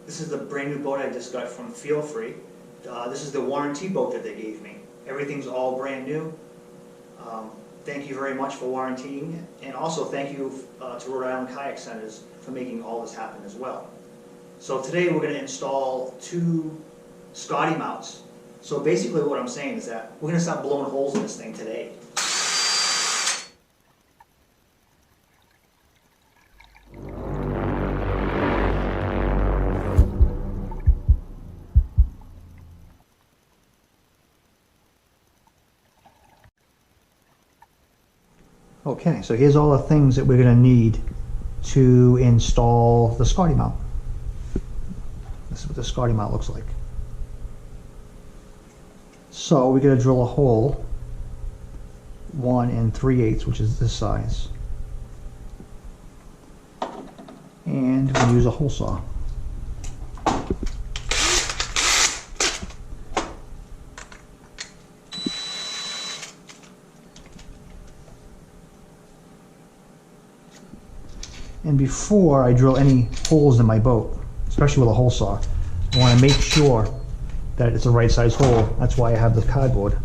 This is the brand new boat I just got from Feel Free. This is the warranty boat that they gave me. Everything's all brand new. Thank you very much for warrantying it. And also thank you to Rhode Island Kayak Centers for making all this happen as well. So today we're going to install 2 Scotty mounts. So basically what I'm saying is that we're going to start blowing holes in this thing today. Okay, so here's all the things that we're going to need to install the Scotty mount. This is what the Scotty mount looks like. So we're going to drill a hole 1 3/8, which is this size, and we'll use a hole saw. And before I drill any holes in my boat, especially with a hole saw, I want to make sure that it's the right size hole. That's why I have the cardboard.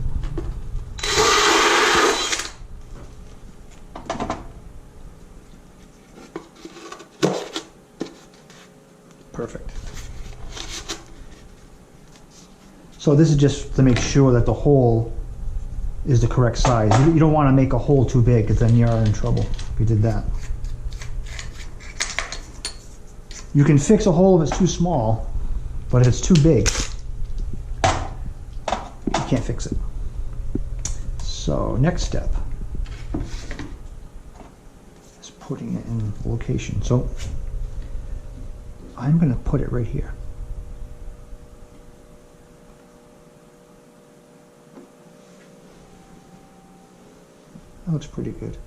Perfect. So this is just to make sure that the hole is the correct size. You don't want to make a hole too big, because then you're in trouble if you did that. You can fix a hole if it's too small, but if it's too big, you can't fix it. So next step is putting it in location. So I'm going to put it right here. That looks pretty good.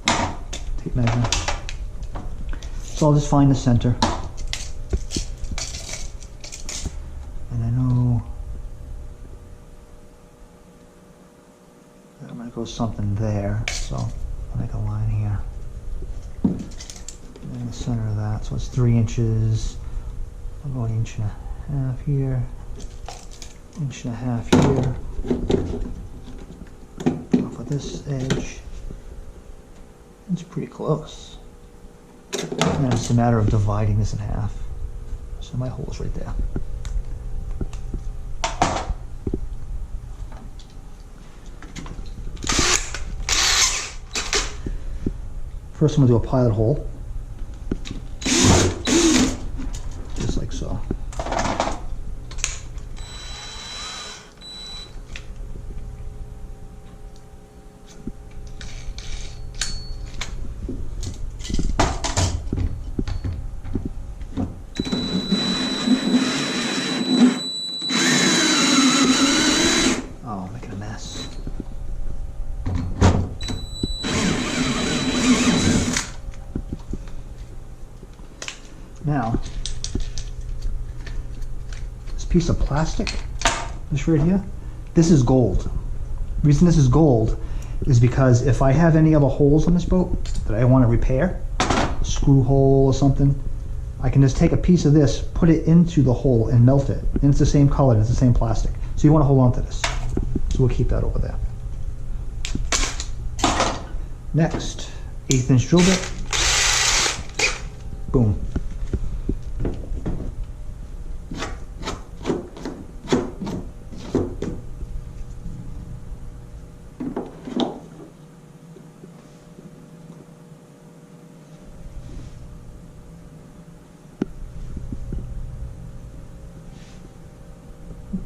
Tape measure. So I'll just find the center. And I know that I'm going to go something there. So I'll make a line here. In the center of that. So it's 3 inches. I'll go 1.5 inches here. 1.5 inches here. Off of this edge. It's pretty close. And it's a matter of dividing this in half. So my hole is right there. First I'm going to do a pilot hole. Just like so. Now, this piece of plastic, this right here, this is gold. The reason this is gold is because if I have any other holes on this boat that I want to repair, a screw hole or something, I can just take a piece of this, put it into the hole and melt it. And it's the same color, it's the same plastic. So you want to hold on to this. So we'll keep that over there. Next, 1/8 inch drill bit. Boom.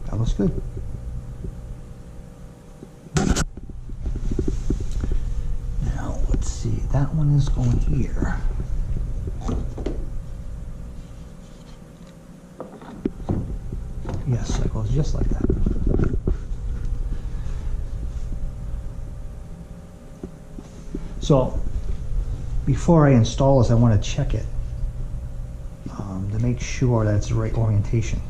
That looks good. Now let's see, that one is going here. Yes, it goes just like that. So before I install this, I want to check it to make sure that it's the right orientation,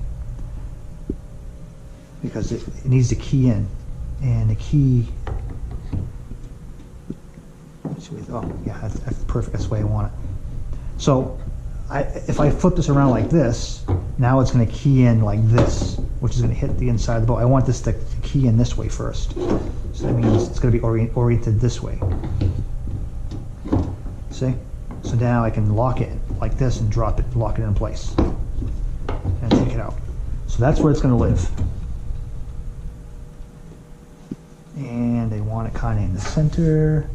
because it needs to key in, and the key, oh yeah, that's perfect, that's the way I want it. So if I flip this around like this, now it's going to key in like this, which is going to hit the inside of the bolt. I want this to key in this way first. So that means it's going to be oriented this way. See? So now I can lock it like this and drop it, lock it in place, and take it out. So that's where it's going to live. And I want it kind of in the center.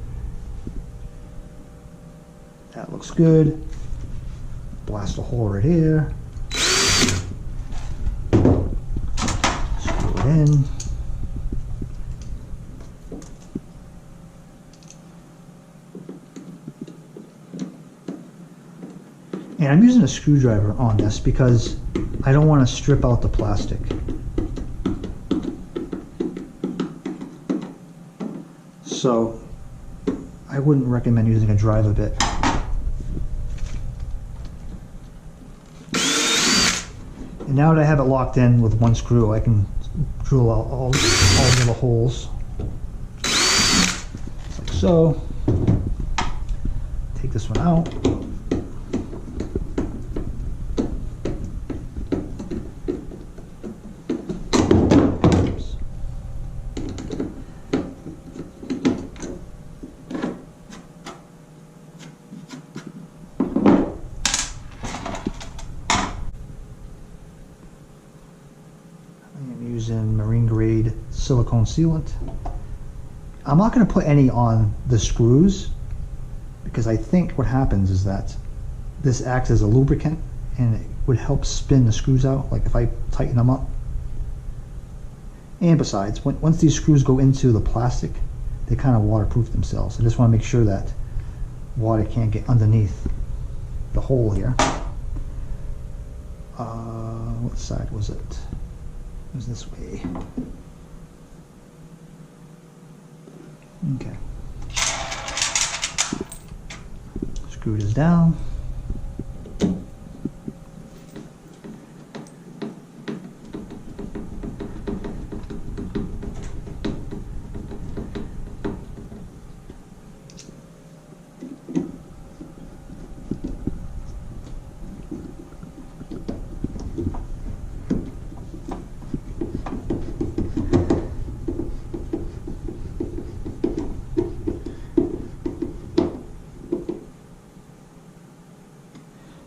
That looks good. Blast a hole right here. Screw it in. And I'm using a screwdriver on this because I don't want to strip out the plastic. So I wouldn't recommend using a driver bit. And now that I have it locked in with one screw, I can drill out all the little holes. Like so. Take this one out. Using marine grade silicone sealant. I'm not going to put any on the screws because I think what happens is that this acts as a lubricant and it would help spin the screws out, like if I tighten them up. And besides, once these screws go into the plastic, they kind of waterproof themselves. I just want to make sure that water can't get underneath the hole here. What side was it? It was this way. Okay. Screw this down.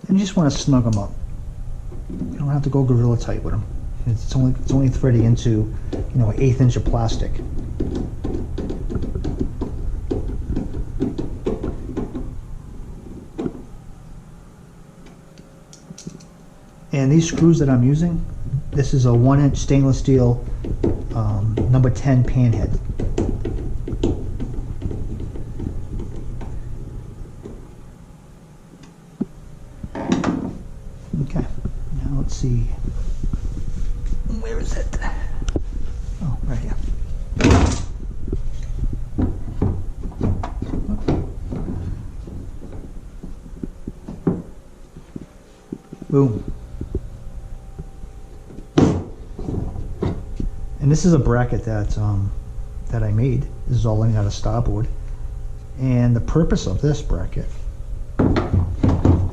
And you just want to snug them up. You don't have to go gorilla tight with them. It's only threading into, you know, an 1/8 inch of plastic. And these screws that I'm using, this is a 1-inch stainless steel number 10 pan head. Okay, now let's see, where is it? Oh, right here. Boom. And this is a bracket that I made. This is all laying out of starboard. And the purpose of this bracket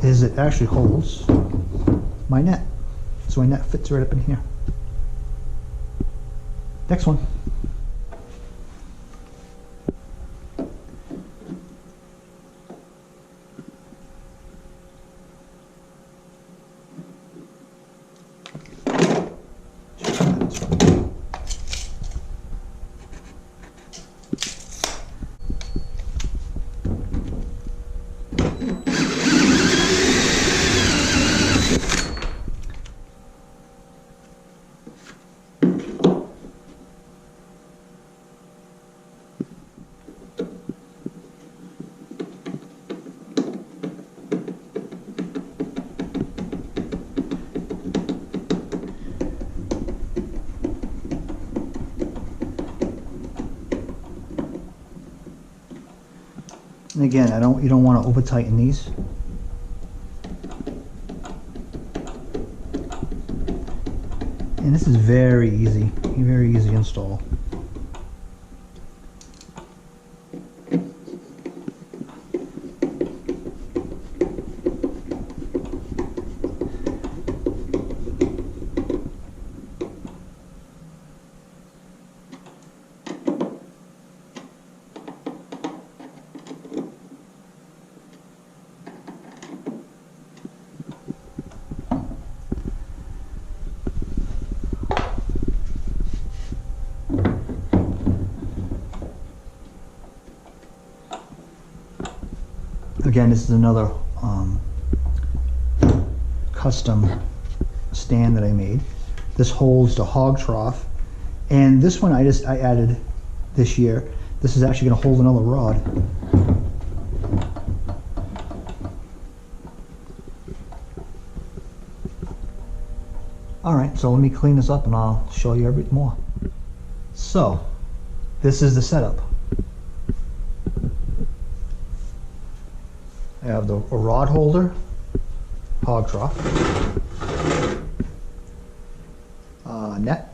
is it actually holds my net. So my net fits right up in here. Next one. And again, you don't want to over tighten these. And this is very easy install. Again, this is another custom stand that I made. This holds the hog trough, and this one I added this year. This is actually going to hold another rod. All right, so let me clean this up and I'll show you a bit more. So, this is the setup. I have a rod holder, hog trough, net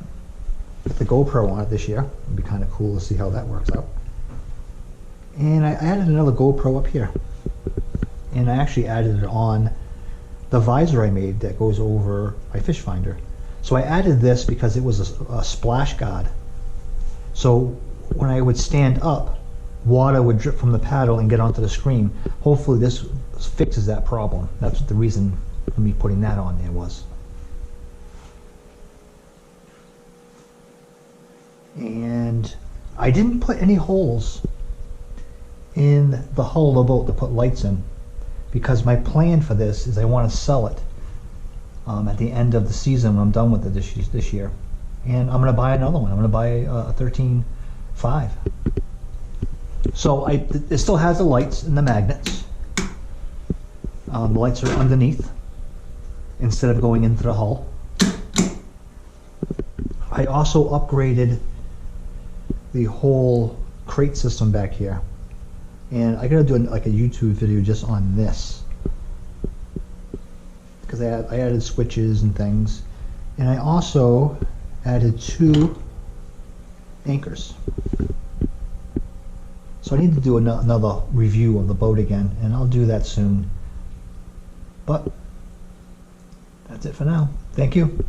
with the GoPro on it this year. It'd be kind of cool to see how that works out. And I added another GoPro up here. And I actually added it on the visor I made that goes over my fish finder. So I added this because it was a splash guard. So when I would stand up, water would drip from the paddle and get onto the screen. Hopefully this fixes that problem. That's what the reason for me putting that on there was. And I didn't put any holes in the hull of the boat to put lights in, because my plan for this is I want to sell it at the end of the season when I'm done with it this year. And I'm going to buy another one. I'm going to buy a 13.5. So it still has the lights and the magnets. The lights are underneath instead of going into the hull. I also upgraded the whole crate system back here. And I gotta do like a YouTube video just on this, because I added switches and things, and I also added 2 anchors. So I need to do another review of the boat again, and I'll do that soon. But that's it for now. Thank you.